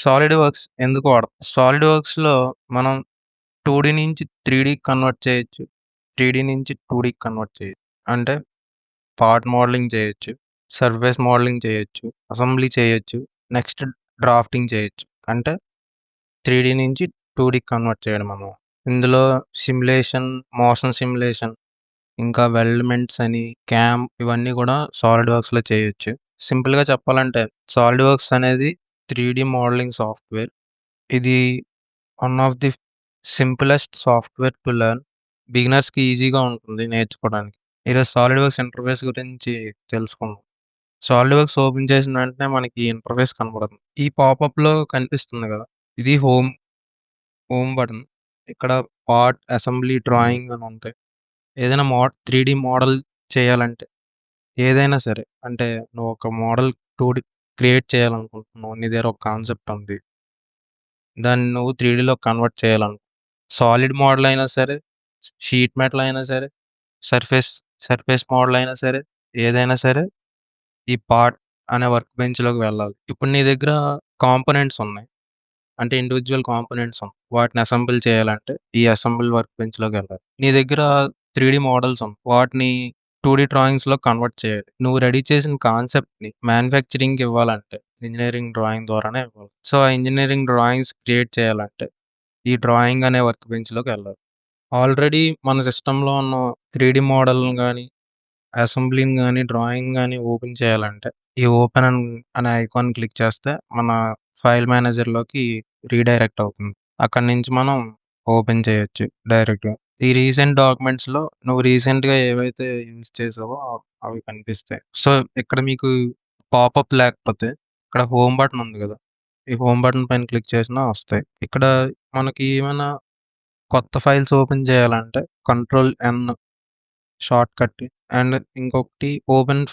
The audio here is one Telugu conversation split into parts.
సాలిడ్ వర్క్స్ ఎందుకు వాడతాం? సాలిడ్ వర్క్స్‌లో మనం 2డీ నుంచి 3డీకి కన్వర్ట్ చేయొచ్చు. 3డీ నుంచి 2డీకి కన్వర్ట్ చేయొచ్చు. అంటే పార్ట్ మోడలింగ్ చేయొచ్చు. సర్ఫేస్ మోడలింగ్ చేయొచ్చు. అసెంబ్లీ చేయొచ్చు. నెక్స్ట్ డ్రాఫ్టింగ్ చేయొచ్చు. అంటే 3డీ నుంచి 2డీకి కన్వర్ట్ చేయడం అన్నమాట. ఇందులో సిమ్యులేషన్, మోషన్ సిమ్యులేషన్, ఇంకా వెల్డ్‌మెంట్స్ అని, క్యామ్ ఇవన్నీ కూడా సాలిడ్ వర్క్స్‌లో చేయొచ్చు. సింపుల్‌గా చెప్పాలంటే సాలిడ్ వర్క్స్ అనేది 3డీ మోడలింగ్ సాఫ్ట్‌వేర్. ఇది one of the simplest software to learn. బిగినర్స్‌కి ఈజీగా ఉంటుంది నేర్చుకోవడానికి. ఈరోజు సాలిడ్ వర్క్స్ ఇంటర్ఫేస్ గురించి తెలుసుకుందాం. సాలిడ్ వర్క్స్ ఓపెన్ చేసిన వెంటనే మనకి ఇంటర్ఫేస్ కనపడుతుంది. ఈ పాపప్‌లో కనిపిస్తుంది కదా! ఇది హోమ్ బటన్. ఇక్కడ పార్ట్, అసెంబ్లీ, డ్రాయింగ్ అని ఉంటాయి. ఏదైనా 3డీ మోడల్ చేయాలంటే ఏదైనా సరే అంటే నువ్వు ఒక మోడల్ 2డీ క్రియేట్ చేయాలనుకుంటున్నావు. నీ దగ్గర ఒక కాన్సెప్ట్ ఉంది. దాన్ని నువ్వు 3డీలోకి కన్వర్ట్ సాలిడ్ మోడల్ అయినా సరే, షీట్ మెటల్ అయినా సరే, సర్ఫేస్ సర్ఫేస్ మోడల్ అయినా సరే, ఏదైనా సరే ఈ పార్ట్ అనే వర్క్ బెంచ్‌లోకి వెళ్ళాలి. ఇప్పుడు నీ దగ్గర కాంపోనెంట్స్ ఉన్నాయి. అంటే ఇండివిడ్యువల్ కాంపోనెంట్స్ ఉన్నాయి. వాటిని అసెంబుల్ చేయాలంటే ఈ అసెంబుల్ వర్క్ బెంచ్‌లోకి వెళ్ళాలి. నీ దగ్గర 3డీ మోడల్స్ ఉన్నాయి. వాటిని 2డీ డ్రాయింగ్స్‌లో కన్వర్ట్ చేయాలి. నువ్వు రెడీ చేసిన కాన్సెప్ట్‌ని మ్యానుఫ్యాక్చరింగ్‌కి ఇవ్వాలంటే ఇంజినీరింగ్ డ్రాయింగ్ ద్వారానే ఇవ్వాలి. సో, ఆ ఇంజినీరింగ్ డ్రాయింగ్స్ క్రియేట్ చేయాలంటే ఈ డ్రాయింగ్ అనే వర్క్ బెంచ్‌లోకి వెళ్ళాలి. ఆల్రెడీ మన సిస్టమ్‌లో ఉన్న 3డీ మోడల్‌ని గాని, అసెంబ్లీని గాని, డ్రాయింగ్ గాని ఓపెన్ చేయాలంటే ఈ ఓపెన్ అనే ఐకాన్ క్లిక్ చేస్తే మన ఫైల్ మేనేజర్‌లోకి రీడైరెక్ట్ అవుతుంది. అక్కడి నుంచి మనం ఓపెన్ చేయొచ్చు డైరెక్ట్‌గా. ఈ రీసెంట్ డాక్యుమెంట్స్‌లో నువ్వు రీసెంట్‌గా ఏవైతే యూజ్ చేసావో అవి కనిపిస్తాయి. సో, ఇక్కడ మీకు పాపప్ లేకపోతే ఇక్కడ హోమ్ బటన్ ఉంది గదా! ఈ హోమ్ బటన్ పైన క్లిక్ చేసినా వస్తాయి. ఇక్కడ మనకి ఏమైనా కొత్త ఫైల్స్ ఓపెన్ చేయాలంటే కంట్రోల్ ఎన్ షార్ట్‌కట్. అండ్ ఇంకొకటి ఓపెన్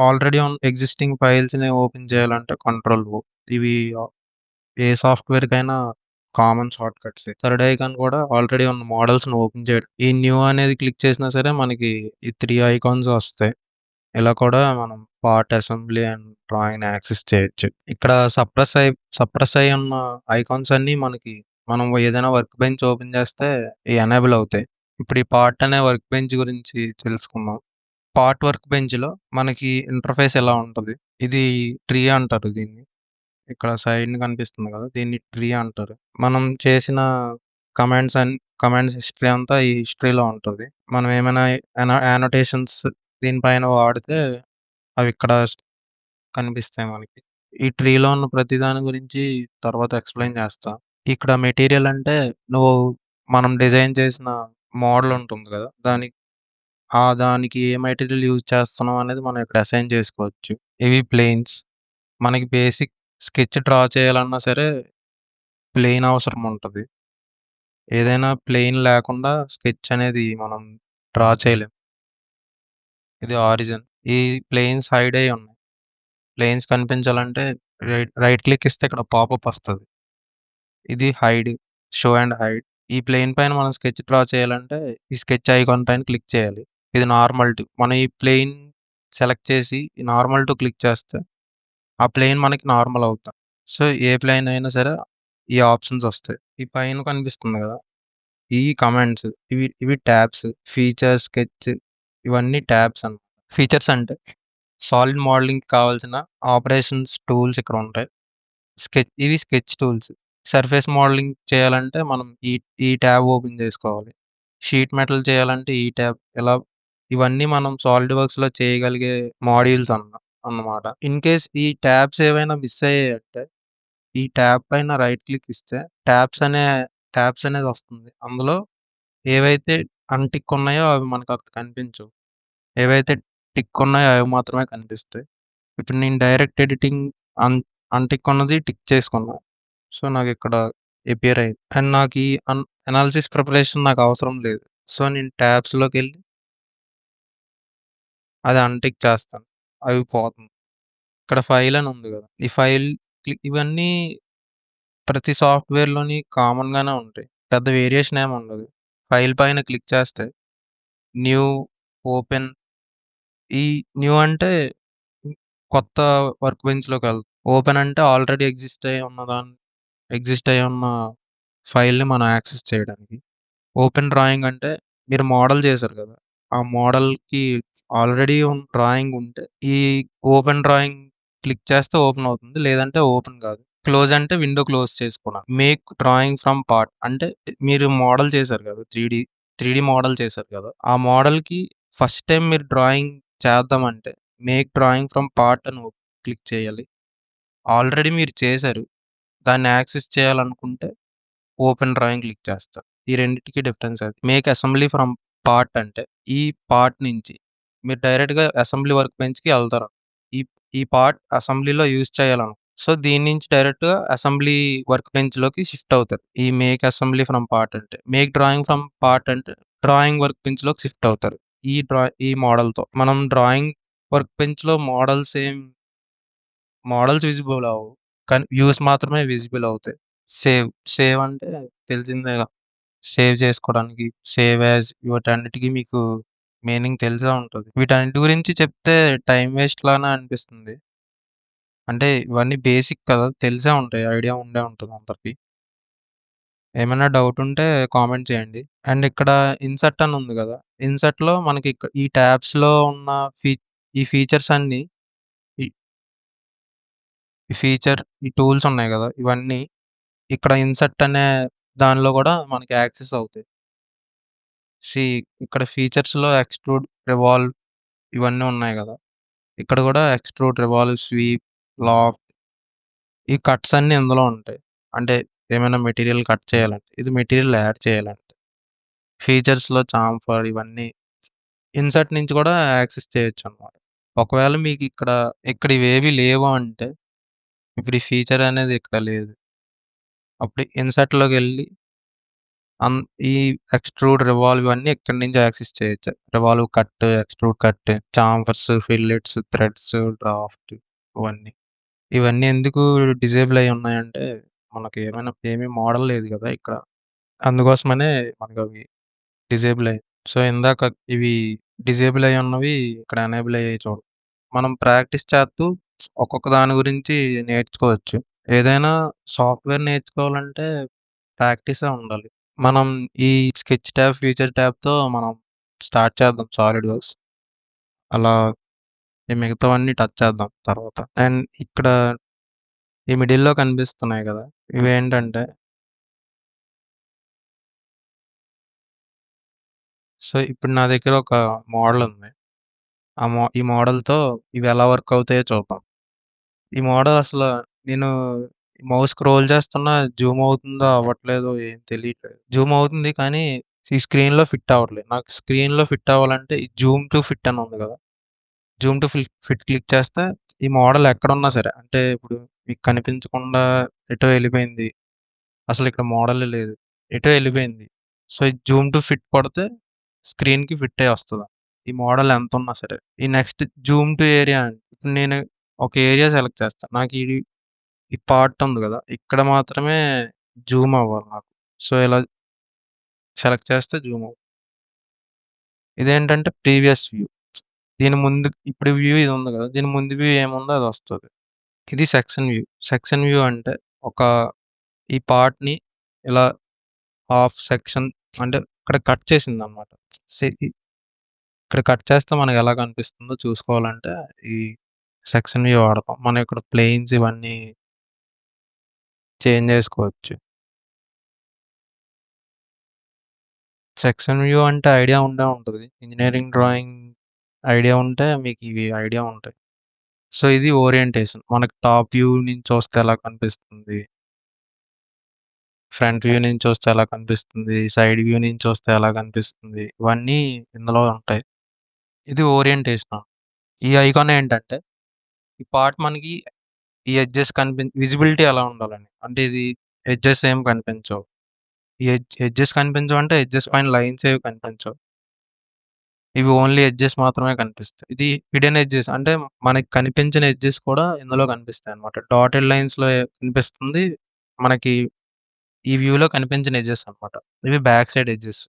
ఆల్రెడీ ఎగ్జిస్టింగ్ ఫైల్స్‌ని ఓపెన్ చేయాలంటే కంట్రోల్ ఓ. ఇవి ఏ సాఫ్ట్‌వేర్‌కైనా కామన్ షార్ట్‌కట్సే. థర్డ్ ఐకాన్ కూడా ఆల్రెడీ ఉన్న మోడల్స్‌ని ఓపెన్ చేయడం. ఈ న్యూ అనేది క్లిక్ చేసినా సరే మనకి ఈ 3 ఐకాన్స్ వస్తాయి. ఇలా కూడా మనం పార్ట్, అసెంబ్లీ అండ్ డ్రాయింగ్‌ని యాక్సెస్ చేయొచ్చు. ఇక్కడ సప్రెస్ అయ్యి ఉన్న ఐకాన్స్ అన్నీ మనకి మనం ఏదైనా వర్క్ బెంచ్ ఓపెన్ చేస్తే ఎనేబుల్ అవుతాయి. ఇప్పుడు ఈ పార్ట్ అనే వర్క్ బెంచ్ గురించి తెలుసుకుందాం. పార్ట్ వర్క్ బెంచ్‌లో మనకి ఇంటర్ఫేస్ ఎలా ఉంటది? ఇది ట్రీ అంటారు దీన్ని. ఇక్కడ సైడ్‌న కనిపిస్తుంది కదా! దీన్ని ట్రీ అంటారు. మనం చేసిన కమాండ్స్ కమాండ్స్ హిస్టరీ అంతా ఈ హిస్టరీలో ఉంటది. మనం ఏమైనా యానోటేషన్స్ దీనిపైన వాడితే అవి ఇక్కడ కనిపిస్తాయి మనకి. ఈ ట్రీలో ఉన్న ప్రతి దాని గురించి తర్వాత ఎక్స్‌ప్లెయిన్ చేస్తా. ఇక్కడ మెటీరియల్ అంటే నువ్వు మనం డిజైన్ చేసిన మోడల్ ఉంటుంది కదా! దానికి ఏ మెటీరియల్ యూజ్ చేస్తున్నాం అనేది మనం ఇక్కడ అసైన్ చేసుకోవచ్చు. ఇవి ప్లేన్స్. మనకి బేసిక్ స్కెచ్ డ్రా చేయాలన్నా సరే ప్లెయిన్ అవసరం ఉంటది. ఏదైనా ప్లెయిన్ లేకుండా స్కెచ్ అనేది మనం డ్రా చేయలేం. ఇది ఆరిజిన్. ఈ ప్లేన్స్ హైడ్ అయ్యి ఉన్నాయి. ప్లేన్స్ కనిపించాలంటే రైట్ క్లిక్ ఇస్తే ఇక్కడ పాపప్ వస్తది. ఇది హైడ్, షో అండ్ హైడ్. ఈ ప్లేన్ పైన మనం స్కెచ్ డ్రా చేయాలంటే ఈ స్కెచ్ ఐకాన్ పైన క్లిక్ చేయాలి. ఇది నార్మల్ టు. మనం ఈ ప్లేన్ సెలెక్ట్ చేసి ఈ నార్మల్ టు క్లిక్ చేస్తే ఆ ప్లేన్ మనకి నార్మల్ అవుతా. సో, ఏ ప్లేన్ అయినా సరే ఈ ఆప్షన్స్ వస్తాయి. ఈ పైన కనిపిస్తుంది కదా! ఈ కమాండ్స్ ఇవి ట్యాబ్స్. ఫీచర్, స్కెచ్ ఇవన్నీ ట్యాబ్స్ అన్నమాట. ఫీచర్స్ అంటే సాలిడ్ మోడలింగ్‌కి కావాల్సిన ఆపరేషన్స్ టూల్స్ ఇక్కడ ఉంటాయి. ఇవి స్కెచ్ టూల్స్. సర్ఫేస్ మోడలింగ్ చేయాలంటే మనం ఈ ట్యాబ్ ఓపెన్ చేసుకోవాలి. షీట్ మెటల్ చేయాలంటే ఈ ట్యాబ్. ఇవన్నీ మనం సాలిడ్ వర్క్స్‌లో చేయగలిగే మాడ్యూల్స్ అన్నమాట. ఇన్ కేస్ ఈ ట్యాబ్స్ ఏవైనా మిస్ అయ్యాయంటే ఈ ట్యాబ్ పైన రైట్ క్లిక్ ఇస్తే ట్యాబ్స్ అనేది వస్తుంది. అందులో ఏవైతే అన్‌టిక్ ఉన్నాయో అవి మనకక్కడ కనిపించవు. ఏవైతే టిక్ ఉన్నాయో అవి మాత్రమే కనిపిస్తాయి. ఇప్పుడు నేను డైరెక్ట్ ఎడిటింగ్ అన్ అన్‌టిక్ ఉన్నది టిక్ చేసుకున్నా. సో, నాకిక్కడ అపియర్ అయింది. అండ్ నాకు ఈ అనాలిసిస్ ప్రిపరేషన్ నాకు అవసరం లేదు. సో, నేను ట్యాబ్స్‌లోకెళ్ళి అది అన్‌టిక్ చేస్తాను. అవి పోతుంది. ఇక్కడ ఫైల్ అని ఉంది గదా! ఈ ఫైల్ ఇవన్నీ ప్రతి సాఫ్ట్‌వేర్‌లోని కామన్‌గానే ఉంటాయి. పెద్ద వేరియేషన్ ఏమి ఉండదు. ఫైల్ పైన క్లిక్ చేస్తే న్యూ, ఓపెన్ ఈ న్యూ అంటే కొత్త వర్క్ బెంచ్‌లోకెళ్తాం. ఓపెన్ అంటే ఆల్రెడీ ఎగ్జిస్ట్ అయ్యి ఉన్న ఫైల్‌ని మనం యాక్సెస్ చేయడానికి. ఓపెన్ డ్రాయింగ్ అంటే మీరు మోడల్ చేశారు కదా! ఆ మోడల్‌కి ఆల్రెడీ డ్రాయింగ్ ఉంటే ఈ ఓపెన్ డ్రాయింగ్ క్లిక్ చేస్తే ఓపెన్ అవుతుంది. లేదంటే ఓపెన్ కాదు. క్లోజ్ అంటే విండో క్లోజ్ చేసుకోవడం. మేక్ డ్రాయింగ్ ఫ్రమ్ పార్ట్ అంటే మీరు మోడల్ చేశారు కదా! 3డీ మోడల్ చేశారు కదా! ఆ మోడల్‌కి ఫస్ట్ టైమ్ మీరు డ్రాయింగ్ చేద్దామంటే మేక్ డ్రాయింగ్ ఫ్రమ్ పార్ట్ అని క్లిక్ చేయాలి. ఆల్రెడీ మీరు చేశారు. దాన్ని యాక్సెస్ చేయాలనుకుంటే ఓపెన్ డ్రాయింగ్ క్లిక్ చేస్తారు. ఈ రెండిటికి డిఫరెన్స్ అది. మేక్ అసెంబ్లీ ఫ్రమ్ పార్ట్ అంటే, ఈ పార్ట్ నుంచి మీరు డైరెక్ట్‌గా అసెంబ్లీ వర్క్ బెంచ్‌కి ఎళ్తారు. ఈ ఈ పార్ట్ అసెంబ్లీలో యూజ్ చేయాలను. సో, దీని నుంచి డైరెక్ట్‌గా అసెంబ్లీ వర్క్ బెంచ్‌లోకి షిఫ్ట్ అవుతారు. ఈ మేక్ అసెంబ్లీ ఫ్రమ్ పార్ట్ అంటే. మేక్ డ్రాయింగ్ ఫ్రమ్ పార్ట్ అంటే డ్రాయింగ్ వర్క్ బెంచ్‌లోకి షిఫ్ట్ అవుతారు. ఈ మోడల్‌తో. మనం డ్రాయింగ్ వర్క్ బెంచ్‌లో మోడల్స్ విజిబుల్ అవ్వవు. కానీ వ్యూస్ మాత్రమే విజిబుల్ అవుతాయి. సేవ్ అంటే తెలిసిందేగా. సేవ్ చేసుకోవడానికి సేవ్ యాజ్ వీటన్నిటికి మీకు మీనింగ్ తెలిసే ఉంటది. వీటన్నిటి గురించి చెప్తే టైమ్ వేస్ట్ లానే అనిపిస్తుంది. అంటే ఇవన్నీ బేసిక్ కదా! తెలిసే ఉంటాయి. ఐడియా ఉండే ఉంటది అందరికి. ఏమైనా డౌట్ ఉంటే కామెంట్ చేయండి. అండ్ ఇక్కడ ఇన్సర్ట్ అని ఉంది గదా! ఇన్సర్ట్‌లో మనకి ఈ టాబ్స్‌లో ఉన్న ఫీ ఈ ఫీచర్స్ అన్నీ ఈ ఈ టూల్స్ ఉన్నాయి గదా! ఇవన్నీ ఇక్కడ ఇన్సర్ట్ అనే దానిలో గూడా మనకి యాక్సెస్ అవుతాయి. సీ ఇక్కడ ఫీచర్స్‌లో ఎక్స్‌ట్రూడ్, రివాల్వ్ ఇవన్నీ ఉన్నాయి గదా! ఇక్కడ గూడా ఎక్స్‌ట్రూడ్, రివాల్వ్, స్వీప్, లాఫ్ట్ ఈ కట్స్ అన్నీ ఇందులో ఉంటాయి. అంటే ఏమైనా మెటీరియల్ కట్ చేయాలంటే, ఇది మెటీరియల్ యాడ్ చేయాలంటే. ఫీచర్స్‌లో చాంఫర్ ఇవన్నీ ఇన్సర్ట్ నుంచి గూడా యాక్సెస్ చేయొచ్చనమాట. ఒకవేళ ఇక్కడ ఇవేవి లేవు అంటే, ఇప్పుడు ఈ ఫీచర్ అనేది ఇక్కడ లేదు. అప్పుడు ఇన్సర్ట్‌లోకెళ్ళి అన్ ఈ ఎక్స్‌ట్రూడ్, రివాల్వ్ ఇవన్నీ ఇక్కడి నుంచి యాక్సెస్ చేయొచ్చు. Revolve cut, extrude cut, chamfers, fillets, threads, draft ఇవన్నీ. ఇవన్నీ ఎందుకు డిజేబుల్ అయ్యి ఉన్నాయంటే, మనకి ఏమీ మోడల్ లేదు గదా! ఇక్కడ. అందుకోసమనే మనకవి డిజేబుల్ అయ్యాయి. సో, ఇందాక ఇవి డిజేబుల్ అయ్యి ఉన్నవి ఇక్కడ ఎనేబుల్ అయ్యాయి చూడు. మనం ప్రాక్టీస్ చేస్తూ ఒక్కొక్క దాని గురించి నేర్చుకోవచ్చు. ఏదైనా సాఫ్ట్‌వేర్ నేర్చుకోవాలంటే ప్రాక్టీసే ఉండాలి. మనం ఈ స్కెచ్ ట్యాబ్, ఫీచర్ ట్యాబ్‌తో మనం స్టార్ట్ చేద్దాం సాలిడ్ వర్క్స్. అలా ఈ మిగతావన్నీ టచ్ చేద్దాం తర్వాత. అండ్ ఇక్కడ ఈ మిడిల్‌లో కనిపిస్తున్నాయి గదా! ఇవేంటంటే సో, ఇప్పుడు నా దగ్గర ఒక మోడల్ ఉంది. ఈ మోడల్‌తో ఇవి ఎలా వర్క్ అవుతాయో చూద్దాం. ఈ మోడల్ నేను మౌస్ స్క్రోల్ చేస్తున్నా జూమ్ అవుతుందో అవ్వట్లేదో ఏం తెలియట్లేదు. జూమ్ అవుతుంది కానీ ఈ స్క్రీన్‌లో ఫిట్ అవ్వట్లేదు. నాకు స్క్రీన్‌లో ఫిట్ అవ్వాలంటే ఈ జూమ్ టు ఫిట్ అని ఉంది గదా! జూమ్ టు ఫిట్ క్లిక్ చేస్తే ఈ మోడల్ ఎక్కడున్నా సరే అంటే ఇప్పుడు మీకు కనిపించకుండా ఎటో ఎళ్ళిపోయింది. అసలిక్కడ మోడలే లేదు. ఎటో ఎళ్ళిపోయింది. సో, ఈ జూమ్ టు ఫిట్ కొడితే స్క్రీన్‌కి ఫిట్ అయ్యి వస్తది. ఈ మోడల్ ఎంతున్నా సరే. ఈ నెక్స్ట్ జూమ్ టు ఏరియా ఇప్పుడు నేను ఒక ఏరియా సెలెక్ట్ చేస్తా. ఈ పార్ట్ ఉంది గదా! ఇక్కడ మాత్రమే జూమ్ అవ్వాలి నాకు. సో, ఇలా సెలెక్ట్ చేస్తే జూమ్ అవుతుంది. ఇదేంటంటే ప్రీవియస్ వ్యూ. దీని ముందు ఇప్పుడు వ్యూ ఇది ఉంది గదా! దీని ముందు వ్యూ ఏముందో అదొస్తది. ఇది సెక్షన్ వ్యూ. సెక్షన్ వ్యూ అంటే ఒక ఈ పార్ట్‌ని ఇలా హాఫ్ సెక్షన్ అంటే ఇక్కడ కట్ చేసిందనమాట. ఇక్కడ కట్ చేస్తే మనకెలా కనిపిస్తుందో చూసుకోవాలంటే ఈ సెక్షన్ వ్యూ వాడతాం. మనం ఇక్కడ ప్లేన్స్ ఇవన్నీ చేంజ్ చేసుకోవచ్చు. సెక్షన్ వ్యూ అంటే ఐడియా ఉండే ఉంటది. ఇంజినీరింగ్ డ్రాయింగ్ ఐడియా ఉంటే మీకివి ఐడియా ఉంటాయి. సో, ఇది ఓరియంటేషన్. మనకు టాప్ వ్యూ నుంచి చూస్తే ఎలా కనిపిస్తుంది, ఫ్రంట్ వ్యూ నుంచి చూస్తే ఎలా కనిపిస్తుంది, సైడ్ వ్యూ నుంచి చూస్తే ఎలా కనిపిస్తుంది, ఇవన్నీ ఇందులో ఉంటాయి. ఇది ఓరియంటేషన్. ఈ ఐకాన్ ఏంటంటే, ఈ పార్ట్ మనకి ఈ ఎడ్జెస్ విజిబిలిటీ ఎలా ఉండాలని. అంటే ఇది ఎడ్జెస్ ఏమి కనిపించవు. ఈ ఎడ్జెస్ కనిపించవంటే ఎడ్జెస్ పైన లైన్స్ ఏవి కనిపించవు. ఇవి ఓన్లీ ఎడ్జెస్ మాత్రమే కనిపిస్తాయి. ఇది హిడెన్ ఎడ్జెస్ అంటే మనకి కనిపించిన ఎడ్జెస్ కూడా ఇందులో కనిపిస్తాయన్నమాట. డాటెడ్ లైన్స్‌లో కనిపిస్తుంది. మనకి ఈ వ్యూలో కనిపించిన ఎడ్జెస్ అన్నమాట. ఇవి బ్యాక్ సైడ్ ఎడ్జెస్.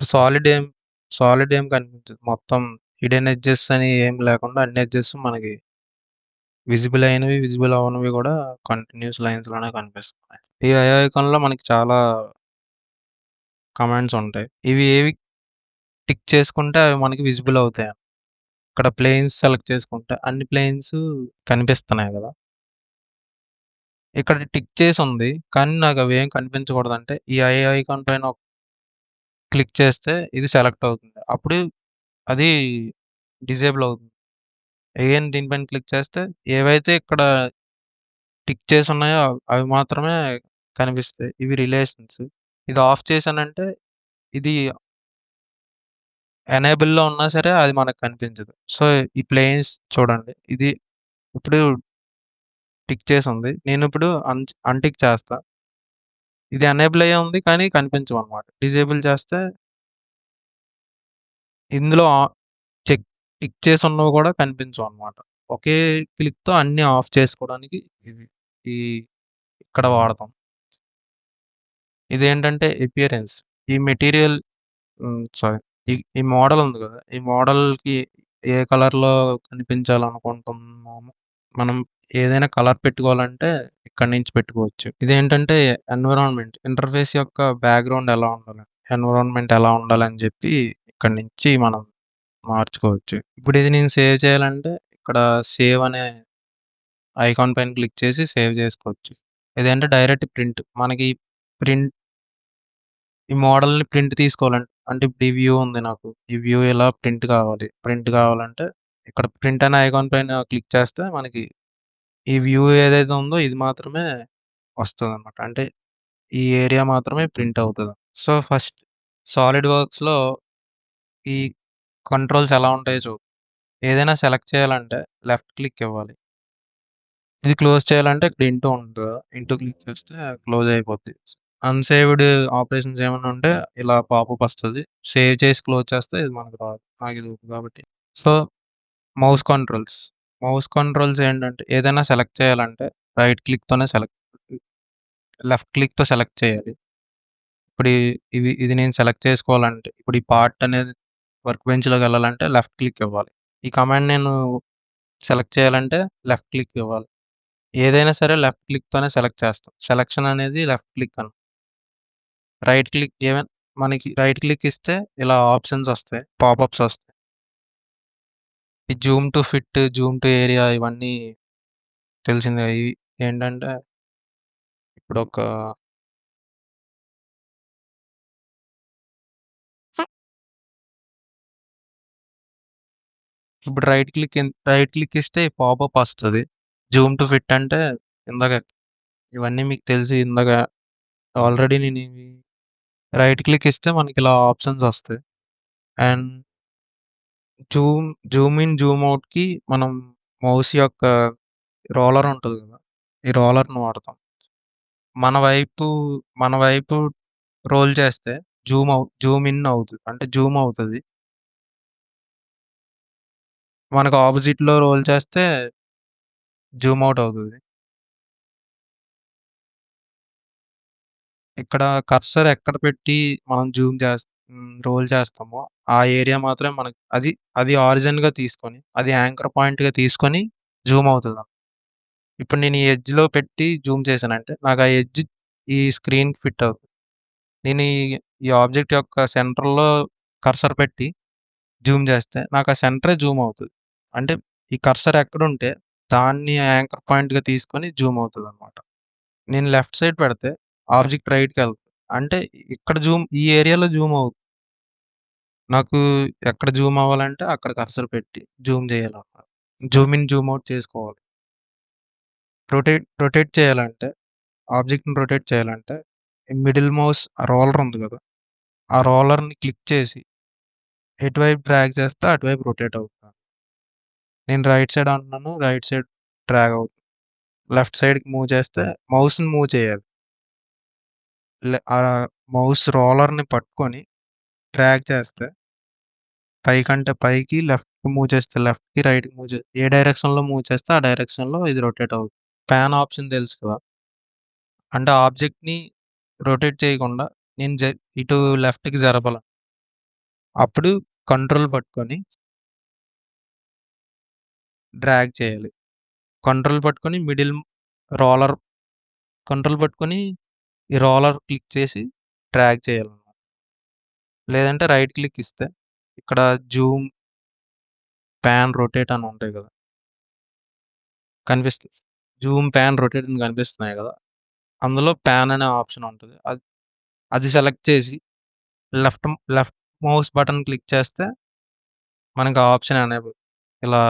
సాలిడ్ ఏం సాలిడ్ ఏం కనిపించదు. మొత్తం హిడెన్ ఎడ్జెస్ అని ఏం లేకుండా అన్ని ఎడ్జెస్ మనకి విజిబుల్ అయినవి, విజిబుల్ అవ్వనివి గూడా కంటిన్యూయస్ లైన్స్‌లోనే కనిపిస్తున్నాయి. ఈ ఐ ఐకాన్‌లో మనకి చాలా కమాండ్స్ ఉంటాయి. ఇవి ఏవి టిక్ చేసుకుంటే అవి మనకి విజిబుల్ అవుతాయి. ఇక్కడ ప్లేన్స్ సెలెక్ట్ చేసుకుంటే అన్ని ప్లేన్స్ కనిపిస్తున్నాయి గదా! ఇక్కడ టిక్ చేసుంది. కానీ నాకవేం కనిపించకూడదంటే ఈ ఐ ఐకాన్ పైన క్లిక్ చేస్తే ఇది సెలెక్ట్ అవుతుంది. అప్పుడు అది డిజేబుల్ అవుతుంది. అగైన్ దీనిపైన క్లిక్ చేస్తే ఏవైతే ఇక్కడ టిక్ చేసున్నాయో అవి మాత్రమే కనిపిస్తాయి. ఇవి రిలేషన్స్. ఇది ఆఫ్ చేశానంటే ఇది ఎనేబుల్‌లో ఉన్నా సరే అది మనకు కనిపించదు. సో, ఈ ప్లేన్స్ చూడండి. ఇది ఇప్పుడు టిక్ చేసుంది. నేనిప్పుడు అన్‌టిక్ చేస్తా. ఇది ఎనేబుల్ అయ్యే ఉంది కానీ కనిపించవనమాట. డిజేబుల్ చేస్తే ఇందులో చెక్ టిక్ చేసున్నవి కూడా కనిపించవనమాట. ఒకే క్లిక్‌తో అన్నీ ఆఫ్ చేసుకోవడానికి ఇది ఈ ఇక్కడ వాడతాం. ఇదేంటంటే అపియరెన్స్. ఈ మెటీరియల్ సారీ. ఈ మోడల్ ఉంది గదా! ఈ మోడల్‌కి ఏ కలర్‌లో కనిపించాలనుకుంటున్నామో మనం ఏదైనా కలర్ పెట్టుకోవాలంటే ఇక్కడి నుంచి పెట్టుకోవచ్చు. ఇదేంటంటే ఎన్విరాన్మెంట్ ఇంటర్ఫేస్ యొక్క బ్యాక్‌గ్రౌండ్ ఎలా ఉండాలి, ఎన్విరాన్మెంట్ ఎలా ఉండాలని జెప్పి ఇక్కడి నుంచి మనం మార్చుకోవచ్చు. ఇప్పుడు ఇది నేను సేవ్ చేయాలంటే ఇక్కడ సేవ్ అనే ఐకాన్ పైన క్లిక్ చేసి సేవ్ జేసుకోవచ్చు. ఇదేంటే డైరెక్ట్ ప్రింట్. మనకి ప్రింట్ ఈ మోడల్‌ని ప్రింట్ తీసుకోవాలంటే అంటే ఇప్పుడు ఈ వ్యూ ఉంది నాకు. ఈ వ్యూ ఇలా ప్రింట్ కావాలి. ప్రింట్ కావాలంటే ఇక్కడ ప్రింట్ అనే ఐకాన్ పైన క్లిక్ చేస్తే మనకి ఈ వ్యూ ఏదైతే ఉందో ఇది మాత్రమే వస్తదనమాట. అంటే ఈ ఏరియా మాత్రమే ప్రింట్ అవుతది. సో, ఫస్ట్ సాలిడ్ వర్క్స్‌లో ఈ కంట్రోల్స్ ఎలా ఉంటాయో ఏదైనా సెలెక్ట్ చేయాలంటే లెఫ్ట్ క్లిక్ ఇవ్వాలి. ఇది క్లోజ్ చేయాలంటే ఇక్కడ ఇంటూ ఉంటది. ఇంటూ క్లిక్ చేస్తే క్లోజ్ అయిపోద్ది. అన్‌సేవ్డ్ ఆపరేషన్స్ ఏమన్నా ఉంటే ఇలా పాపప్ వస్తది. సేవ్ చేసి క్లోజ్ చేస్తే ఇది మనకు రాదు. నాకిది వచ్చు కాబట్టి. So, mouse controls. Mouse controls ఏంటంటే ఏదైనా సెలెక్ట్ చేయాలంటే రైట్ క్లిక్‌తోనే లెఫ్ట్ క్లిక్‌తో సెలెక్ట్ చేయాలి. ఇప్పుడు ఇది నేను సెలెక్ట్ చేసుకోవాలంటే ఇప్పుడు ఈ పార్ట్ అనేది వర్క్ బెంచ్‌లోకెళ్ళాలంటే లెఫ్ట్ క్లిక్ ఇవ్వాలి. ఈ కమాండ్ నేను సెలెక్ట్ చేయాలంటే లెఫ్ట్ క్లిక్ ఇవ్వాలి. ఏదైనా సరే లెఫ్ట్ క్లిక్‌తోనే సెలెక్ట్ చేస్తాం. సెలక్షన్ అనేది లెఫ్ట్ క్లిక్ రైట్ క్లిక్ మనకి రైట్ క్లిక్ ఇస్తే ఇలా ఆప్షన్స్ వస్తాయి. పాపప్స్ వస్తాయి. ఈ Zoom to fit, Zoom to area ఇవన్నీ తెలిసిందే. ఇవి ఏంటంటే ఇప్పుడొక ఇప్పుడు రైట్ క్లిక్ ఇస్తే పాపప్ వస్తది. జూమ్ టు ఫిట్ అంటే ఇందాక ఇవన్నీ మీకు తెలిసి ఇందాక ఆల్రెడీ నేను ఇవి రైట్ క్లిక్ ఇస్తే మనకిలా ఆప్షన్స్ వస్తాయి. అండ్ జూమ్ ఇన్, జూమ్ ఔట్‌కి మనం మౌస్ యొక్క రోలర్ ఉంటది కదా! ఈ రోలర్‌ని వాడతాం. మన వైపు మన వైపు రోల్ చేస్తే జూమ్ ఇన్ అవుతది. అంటే జూమ్ అవుతది. మనకు ఆపోజిట్‌లో రోల్ చేస్తే జూమ్ ఔట్ అవుతది. ఇక్కడ కర్సర్ ఎక్కడ పెట్టి మనం రోల్ చేస్తామో ఆ ఏరియా మాత్రమే మనకి అది ఆరిజిన్‌గా తీసుకొని, అది యాంకర్ పాయింట్‌గా తీసుకొని జూమ్ అవుతది. ఇప్పుడు నేను ఈ ఎడ్జ్‌లో పెట్టి జూమ్ చేశానంటే నాకు ఆ ఎడ్జ్ ఈ స్క్రీన్‌కి ఫిట్ అవుతది. నేను ఈ ఆబ్జెక్ట్ యొక్క సెంటర్‌లో కర్సర్ పెట్టి జూమ్ చేస్తే నాకు ఆ సెంటరే జూమ్ అవుతది. అంటే ఈ కర్సర్ ఎక్కడుంటే దాన్ని యాంకర్ పాయింట్‌గా తీసుకొని జూమ్ అవుతదనమాట. నేను లెఫ్ట్ సైడ్ పెడితే ఆబ్జెక్ట్ రైట్‌కెళ్తది. అంటే ఇక్కడ ఈ ఏరియాలో జూమ్ నాకు ఎక్కడ జూమ్ అవ్వాలంటే అక్కడ కర్సర్ పెట్టి జూమ్ చేయాలన్నమాట. జూమ్ ఇన్, జూమ్ ఔట్ చేసుకోవాలి. రొటేట్ చేయాలంటే ఆబ్జెక్ట్‌ని రొటేట్ చేయాలంటే మిడిల్ మౌస్ రోలర్ ఉంది కదా! ఆ రోలర్‌ని క్లిక్ చేసి ఎటువైపు డ్రాగ్ చేస్తే అటువైపు రొటేట్ అవుతుంది. నేను రైట్ సైడ్ అంటున్నాను. రైట్ సైడ్ డ్రాగ్ అవుతుంది. లెఫ్ట్ సైడ్‌కి మూవ్ చేస్తే మౌస్‌ని మూవ్ చేయాలి. మౌస్ రోలర్‌ని పట్టుకొని డ్రాగ్ చేస్తే పైకంటే పైకి, లెఫ్ట్‌కి మూవ్ చేస్తే లెఫ్ట్‌కి, రైట్‌కి ఏ డైరెక్షన్‌లో మూవ్ చేస్తే ఆ డైరెక్షన్‌లో ఇది రొటేట్ అవుతుంది. పాన్ ఆప్షన్ తెలుసు కదా! అంటే ఆబ్జెక్ట్‌ని రొటేట్ చేయకుండా నేను ఇటు లెఫ్ట్‌కి జరపాల. అప్పుడు కంట్రోల్ పట్టుకొని డ్రాగ్ చేయాలి. కంట్రోల్ పట్టుకొని రోలర్ కంట్రోల్ పట్టుకొని ఈ రోలర్ క్లిక్ చేసి డ్రాగ్ చేయాలన్నమాట. లేదంటే రైట్ క్లిక్ ఇస్తే ఇక్కడ జూమ్, పాన్, రొటేట్ అని ఉంటాయి కదా! కనిపిస్తుంది. జూమ్, పాన్, రొటేట్ అని కనిపిస్తున్నాయి కదా! అందులో పాన్ అనే ఆప్షన్ ఉంటది. అది సెలెక్ట్ చేసి left left mouse button click చేస్తే మనకి ఆ ఆప్షన్ ఎనేబుల్ ఇలా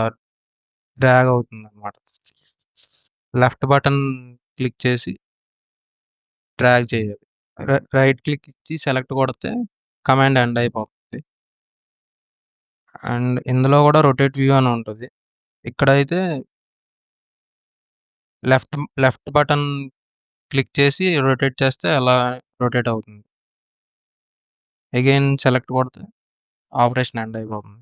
డ్రాగ్ అవుతుందన్నమాట. లెఫ్ట్ బటన్ క్లిక్ చేసి డ్రాగ్ చేయాలి. రైట్ క్లిక్ ఇచ్చి సెలెక్ట్ కొడితే కమాండ్ ఎండ్ అయిపోతుంది. అండ్ ఇందులో కూడా రొటేట్ వ్యూ అని ఉంటది. ఇక్కడైతే లెఫ్ట్ లెఫ్ట్ బటన్ క్లిక్ చేసి రొటేట్ చేస్తే అలా రొటేట్ అవుతుంది. అగైన్ సెలెక్ట్ కొడితే ఆపరేషన్ ఎండ్ అయిపోతుంది.